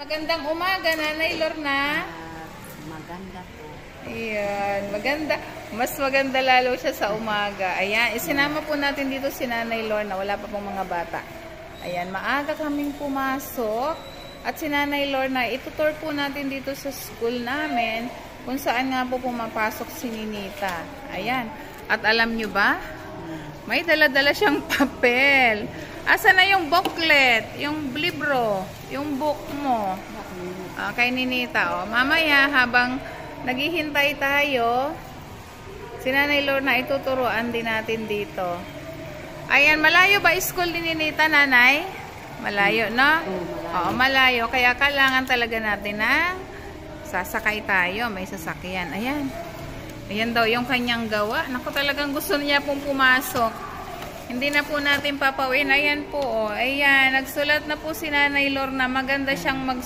Magandang umaga, Nanay Lorna. Maganda po. Ayan, maganda. Mas maganda lalo siya sa umaga. Ayan, isinama po natin dito si Nanay Lorna. Wala pa pong mga bata. Ayan, maaga kaming pumasok. At si Nanay Lorna, itutur po natin dito sa school namin kung saan nga po pumapasok si Ninita. Ayan. At alam nyo ba? May dala-dala siyang papel. Asa na yung booklet? Yung libro? Yung book mo? Kay Ninita. Oh. Mamaya, habang naghihintay tayo, si Nanay Lorna, ituturuan din natin dito. Ayan, malayo ba school ni Ninita, Nanay? Malayo, no? Oo, malayo. Kaya kailangan talaga natin na sasakay tayo. May sasakyan. Ayan. Ayan daw yung kanyang gawa. Naku, talagang gusto niya pong pumasok. Hindi na po natin papawin. Ayan po, oh. Ayan, nagsulat na po si Nanay Lorna. Maganda siyang